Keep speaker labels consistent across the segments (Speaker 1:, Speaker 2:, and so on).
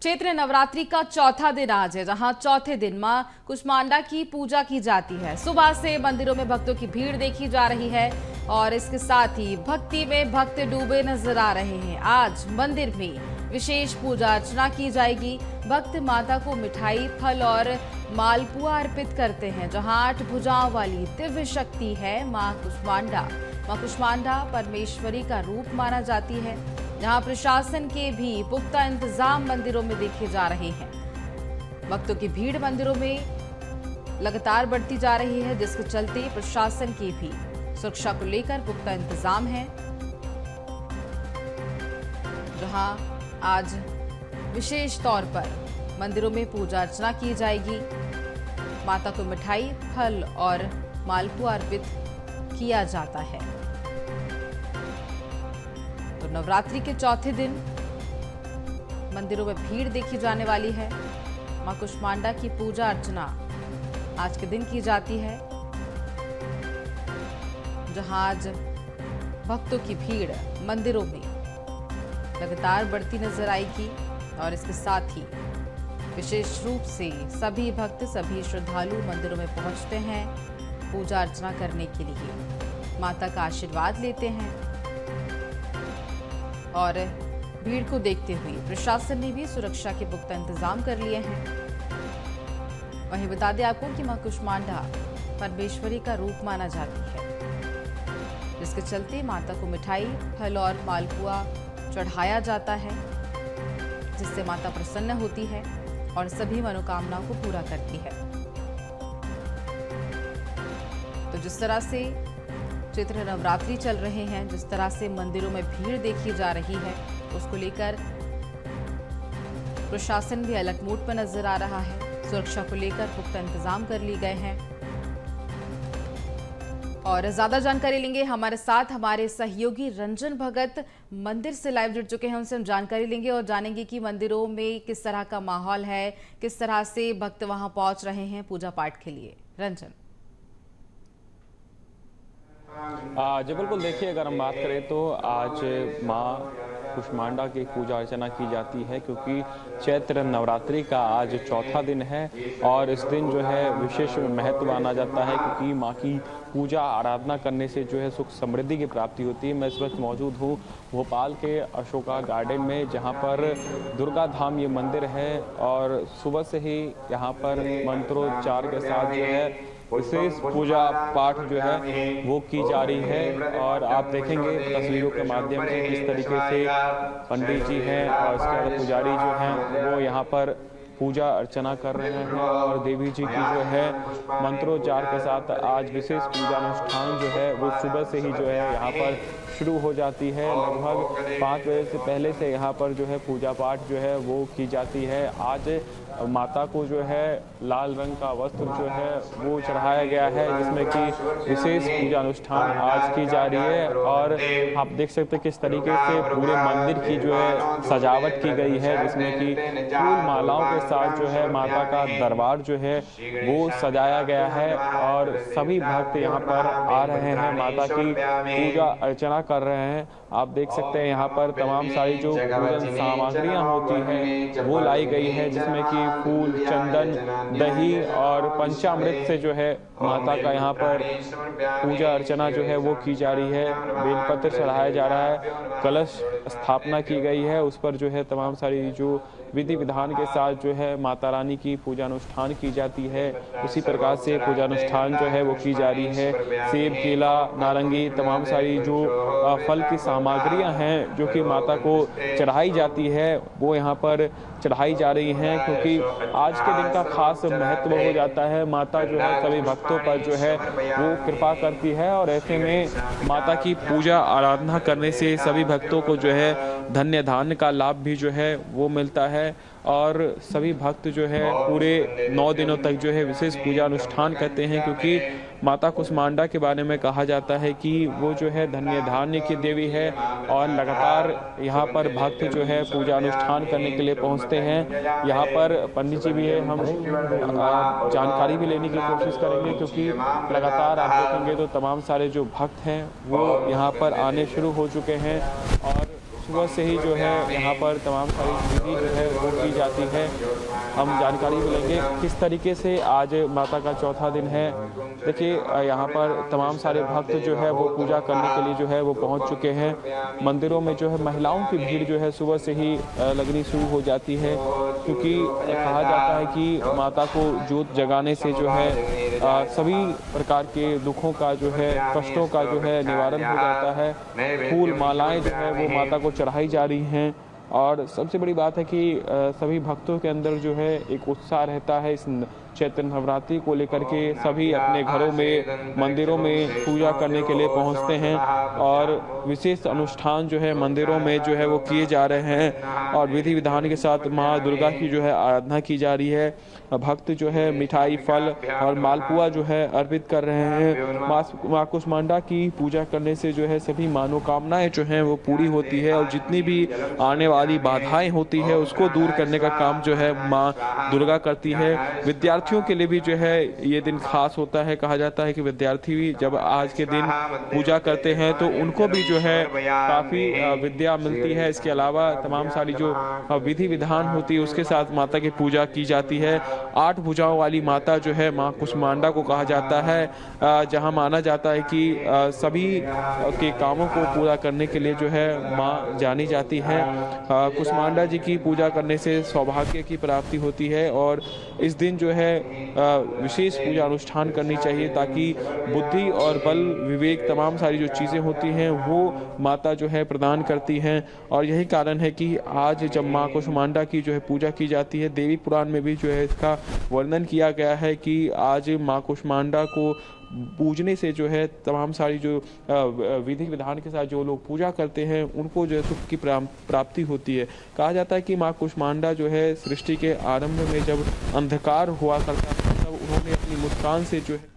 Speaker 1: चैत्र नवरात्रि का चौथा दिन आज है, जहां चौथे दिन मां कुष्मांडा की पूजा की जाती है। सुबह से मंदिरों में भक्तों की भीड़ देखी जा रही है और इसके साथ ही भक्ति में भक्त डूबे नजर आ रहे हैं। आज मंदिर में विशेष पूजा अर्चना की जाएगी। भक्त माता को मिठाई, फल और मालपुआ अर्पित करते हैं। जहां 8 भुजाओं वाली दिव्य शक्ति है मां कुष्मांडा। मां कुष्मांडा परमेश्वरी का रूप माना जाती है। जहां प्रशासन के भी पुख्ता इंतजाम मंदिरों में देखे जा रहे हैं। भक्तों की भीड़ मंदिरों में लगातार बढ़ती जा रही है, जिसके चलते प्रशासन की भी सुरक्षा को लेकर पुख्ता इंतजाम है। जहां आज विशेष तौर पर मंदिरों में पूजा अर्चना की जाएगी। माता को मिठाई, फल और मालपुआ अर्पित किया जाता है। तो नवरात्रि के चौथे दिन मंदिरों में भीड़ देखी जाने वाली है। मां कुष्मांडा की पूजा अर्चना आज के दिन की जाती है, जहां आज भक्तों की भीड़ मंदिरों में लगातार बढ़ती नजर आएगी और इसके साथ ही विशेष रूप से सभी भक्त, सभी श्रद्धालु मंदिरों में पहुंचते हैं पूजा अर्चना करने के लिए, माता का आशीर्वाद लेते हैं। और भीड़ को देखते हुए प्रशासन ने भी सुरक्षा के पुख्ता इंतजाम कर लिए हैं। वहीं बता दें आपको कि मां कुष्मांडा परमेश्वरी का रूप माना जाती है, जिसके चलते माता को मिठाई, फल और मालपुआ चढ़ाया जाता है, जिससे माता प्रसन्न होती है और सभी मनोकामनाओं को पूरा करती है। तो जिस तरह से चैत्र नवरात्रि चल रहे हैं, जिस तरह से मंदिरों में भीड़ देखी जा रही है, उसको लेकर प्रशासन भी अलर्ट मोड पर नजर आ रहा है। सुरक्षा को लेकर पुख्ता इंतजाम कर लिए गए हैं। और ज्यादा जानकारी लेंगे हमारे साथ हमारे सहयोगी रंजन भगत मंदिर से लाइव जुड़ चुके हैं। उनसे हम जानकारी लेंगे और जानेंगे कि मंदिरों में किस तरह का माहौल है, किस तरह से भक्त वहां पहुंच रहे हैं पूजा पाठ के लिए। रंजन
Speaker 2: जी बिल्कुल, देखिए अगर हम बात करें तो आज माँ कुष्मांडा की पूजा अर्चना की जाती है, क्योंकि चैत्र नवरात्रि का आज चौथा दिन है और इस दिन जो है विशेष महत्व माना जाता है, क्योंकि माँ की पूजा आराधना करने से जो है सुख समृद्धि की प्राप्ति होती है। मैं इस वक्त मौजूद हूँ भोपाल के अशोका गार्डन में, जहाँ पर दुर्गा धाम ये मंदिर है और सुबह से ही यहाँ पर मंत्रोच्चार के साथ जो है विशेष पूजा पाठ जो है वो की जा रही है। और आप देखेंगे तस्वीरों के माध्यम से किस तरीके से पंडित जी हैं और उसके बाद पुजारी जो हैं वो यहाँ पर पूजा अर्चना कर रहे हैं और देवी जी की जो है मंत्रोच्चार के साथ आज विशेष पूजा अनुष्ठान जो है वो सुबह से ही जो है यहाँ पर शुरू हो जाती है। लगभग 5 बजे से पहले से यहाँ पर जो है पूजा पाठ जो है वो की जाती है। आज माता को जो है लाल रंग का वस्त्र जो है वो चढ़ाया गया है, जिसमें कि विशेष पूजा अनुष्ठान आज की जा रही है। और आप देख सकते हैं किस तरीके से पूरे मंदिर की जो है सजावट की गई है, जिसमें कि फूल मालाओं के साथ जो है माता का दरबार जो है वो सजाया गया है और सभी भक्त यहाँ पर आ रहे हैं, माता की पूजा अर्चना कर रहे हैं। आप देख सकते हैं यहाँ पर तमाम सारी जो पूजन सामग्रियाँ होती हैं वो लाई गई है, जिसमें कि फूल, चंदन, दही और पंचामृत से जो है माता का यहाँ पर पूजा अर्चना जो है वो की जा रही है। बेलपत्र चढ़ाया जा रहा है, कलश स्थापना की गई है, उस पर जो है तमाम सारी जो विधि विधान के साथ जो है माता रानी की पूजा अनुष्ठान की जाती है। उसी प्रकार से पूजा अनुष्ठान जो है वो की जा रही है। सेब, केला, नारंगी, तमाम सारी जो फल की सामग्रियां हैं जो कि माता को चढ़ाई जाती है वो यहाँ पर चढ़ाई जा रही हैं, क्योंकि आज के दिन का खास महत्व हो जाता है। माता जो है सभी भक्तों पर जो है वो कृपा करती है और ऐसे में माता की पूजा आराधना करने से सभी भक्तों को जो है धन्य धान्य का लाभ भी जो है वो मिलता है। और सभी भक्त जो है पूरे 9 दिनों तक जो है विशेष पूजा अनुष्ठान करते हैं, क्योंकि माता कुष्मांडा के बारे में कहा जाता है कि वो जो है धन्य धान्य की देवी है और लगातार यहाँ पर भक्त जो है पूजा अनुष्ठान करने के लिए पहुँचते हैं। यहाँ पर पंडित जी भी है, हम जानकारी भी लेने की कोशिश करेंगे, क्योंकि लगातार आप देखेंगे तो तमाम सारे जो भक्त हैं वो यहाँ पर आने शुरू हो चुके हैं और सुबह से ही जो है यहाँ पर तमाम सारी विधि जो है वो की जाती है। हम जानकारी भी लेंगे किस तरीके से आज माता का चौथा दिन है। देखिए यहाँ पर तमाम सारे भक्त जो है वो पूजा करने के लिए जो है वो पहुँच चुके हैं। मंदिरों में जो है महिलाओं की भीड़ जो है सुबह से ही लगनी शुरू हो जाती है, क्योंकि कहा जाता है कि माता को जोत जगाने से जो है सभी प्रकार के दुखों का जो है, कष्टों का जो है निवारण हो जाता है। फूल मालाएं जो है वो माता को चढ़ाई जा रही हैं और सबसे बड़ी बात है कि सभी भक्तों के अंदर जो है एक उत्साह रहता है इस चैत्र नवरात्रि को लेकर के। सभी अपने घरों में, मंदिरों में पूजा करने के लिए पहुंचते हैं और विशेष अनुष्ठान जो है मंदिरों में जो है वो किए जा रहे हैं और विधि विधान के साथ माँ दुर्गा की जो है आराधना की जा रही है। भक्त जो है मिठाई, फल और मालपुआ जो है अर्पित कर रहे हैं। माँ कुष्मांडा की पूजा करने से जो है सभी मनोकामनाएं जो हैं वो पूरी होती है और जितनी भी आने वाली बाधाएं होती है उसको दूर करने का काम जो है माँ दुर्गा करती है। विद्यार्थियों के लिए भी जो है ये दिन खास होता है। कहा जाता है कि विद्यार्थी भी जब आज के दिन पूजा करते हैं तो उनको भी जो है काफ़ी विद्या मिलती है। इसके अलावा तमाम सारी जो विधि विधान होती है उसके साथ माता की पूजा की जाती है। 8 भुजाओं वाली माता जो है माँ कुष्मांडा को कहा जाता है, जहाँ माना जाता है कि सभी के कामों को पूरा करने के लिए जो है माँ जानी जाती है। कुष्मांडा जी की पूजा करने से सौभाग्य की प्राप्ति होती है और इस दिन जो है विशेष पूजा अनुष्ठान करनी चाहिए ताकि बुद्धि और बल, विवेक, तमाम सारी जो चीज़ें होती हैं वो माता जो है प्रदान करती हैं। और यही कारण है कि आज जब माँ कुष्मांडा की जो है पूजा की जाती है, देवी पुराण में भी जो है इसका वर्णन किया गया है कि आज माँ कुष्मांडा को पूजने से जो है तमाम सारी जो विधि विधान के साथ जो लोग पूजा करते हैं उनको जो है सुख की प्राप्ति होती है। कहा जाता है कि माँ कुष्मांडा जो है सृष्टि के आरंभ में जब अंधकार हुआ करता था तब उन्होंने अपनी मुस्कान से जो है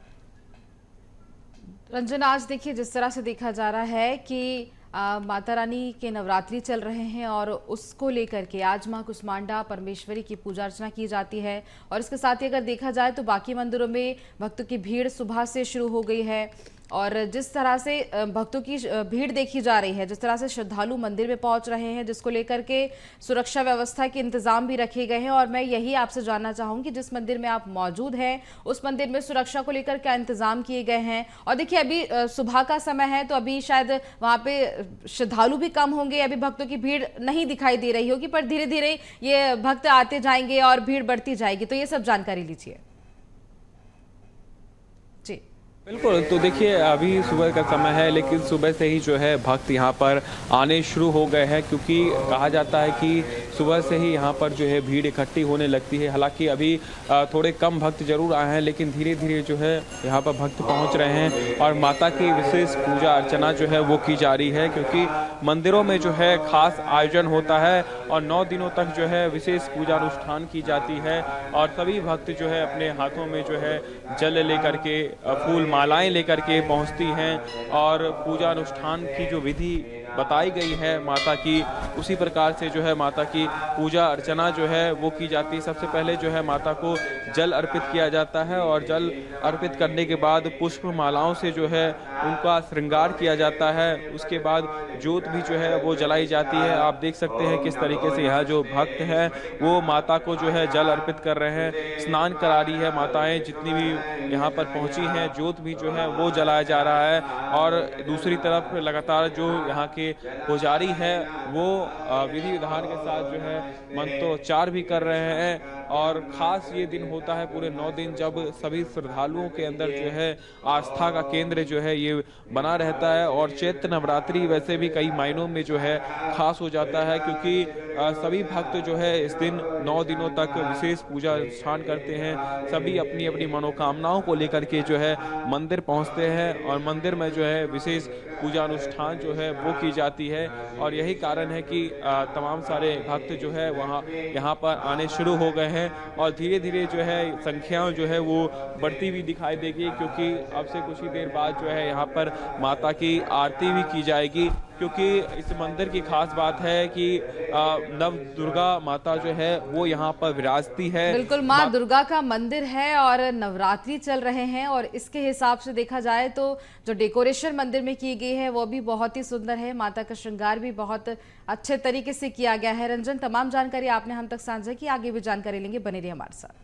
Speaker 1: रंजन, आज देखिए जिस तरह से देखा जा रहा है कि माता रानी के नवरात्रि चल रहे हैं और उसको लेकर के आज माँ कुष्मांडा परमेश्वरी की पूजा अर्चना की जाती है और इसके साथ ही अगर देखा जाए तो बाकी मंदिरों में भक्तों की भीड़ सुबह से शुरू हो गई है और जिस तरह से भक्तों की भीड़ देखी जा रही है, जिस तरह से श्रद्धालु मंदिर में पहुंच रहे हैं, जिसको लेकर के सुरक्षा व्यवस्था के इंतजाम भी रखे गए हैं। और मैं यही आपसे जानना चाहूंगी जिस मंदिर में आप मौजूद हैं उस मंदिर में सुरक्षा को लेकर क्या इंतजाम किए गए हैं। और देखिए अभी सुबह का समय है तो अभी शायद वहाँ पे श्रद्धालु भी कम होंगे, अभी भक्तों की भीड़ नहीं दिखाई दे रही होगी, पर धीरे धीरे ये भक्त आते जाएंगे और भीड़ बढ़ती जाएगी, तो ये सब जानकारी लीजिए। जी
Speaker 2: बिल्कुल, तो देखिए अभी सुबह का समय है लेकिन सुबह से ही जो है भक्त यहाँ पर आने शुरू हो गए हैं, क्योंकि कहा जाता है कि सुबह से ही यहाँ पर जो है भीड़ इकट्ठी होने लगती है। हालांकि अभी थोड़े कम भक्त जरूर आए हैं लेकिन धीरे धीरे जो है यहाँ पर भक्त पहुँच रहे हैं और माता की विशेष पूजा अर्चना जो है वो की जा रही है, क्योंकि मंदिरों में जो है खास आयोजन होता है और 9 दिनों तक जो है विशेष पूजा अनुष्ठान की जाती है और सभी भक्त जो है अपने हाथों में जो है जल लेकर के, फूल मालाएं लेकर के पहुंचती हैं और पूजा अनुष्ठान की जो विधि बताई गई है माता की, उसी प्रकार से जो है माता की पूजा अर्चना जो है वो की जाती है। सबसे पहले जो है माता को जल अर्पित किया जाता है और जल अर्पित करने के बाद पुष्प मालाओं से जो है उनका श्रृंगार किया जाता है। उसके बाद जोत भी जो है वो जलाई जाती है। आप देख सकते हैं किस तरीके से यहाँ जो भक्त हैं वो माता को जो है जल अर्पित कर रहे हैं, स्नान करा रही है माताएं जितनी भी यहाँ पर पहुँची हैं, जोत भी जो है वो जलाया जा रहा है। और दूसरी तरफ लगातार जो यहाँ के पुजारी है वो विधि विधान के साथ जो है मंत्रोच्चार भी कर रहे हैं और खास ये दिन होता है पूरे 9 दिन जब सभी श्रद्धालुओं के अंदर जो है आस्था का केंद्र जो है ये बना रहता है। और चैत्र नवरात्रि वैसे भी कई मायनों में जो है खास हो जाता है, क्योंकि सभी भक्त जो है इस दिन 9 दिनों तक विशेष पूजा अनुष्ठान करते हैं। सभी अपनी अपनी मनोकामनाओं को लेकर के जो है मंदिर पहुंचते हैं और मंदिर में जो है विशेष पूजा अनुष्ठान जो है वो की जाती है। और यही कारण है कि तमाम सारे भक्त जो है वहाँ यहाँ पर आने शुरू हो गए हैं और धीरे धीरे जो है संख्याएं जो है वो बढ़ती हुई दिखाई देगी, क्योंकि अब से कुछ ही देर बाद जो है यहाँ पर माता की आरती भी की जाएगी। क्योंकि इस मंदिर की खास बात है कि नव दुर्गा माता जो है वो यहाँ पर विराजती है।
Speaker 1: बिल्कुल, माँ दुर्गा का मंदिर है और नवरात्रि चल रहे हैं और इसके हिसाब से देखा जाए तो जो डेकोरेशन मंदिर में की गई है वो भी बहुत ही सुंदर है। माता का श्रृंगार भी बहुत अच्छे तरीके से किया गया है। रंजन, तमाम जानकारी आपने हम तक साझा की, आगे भी जानकारी लेंगे, बने रहिए हमारे साथ।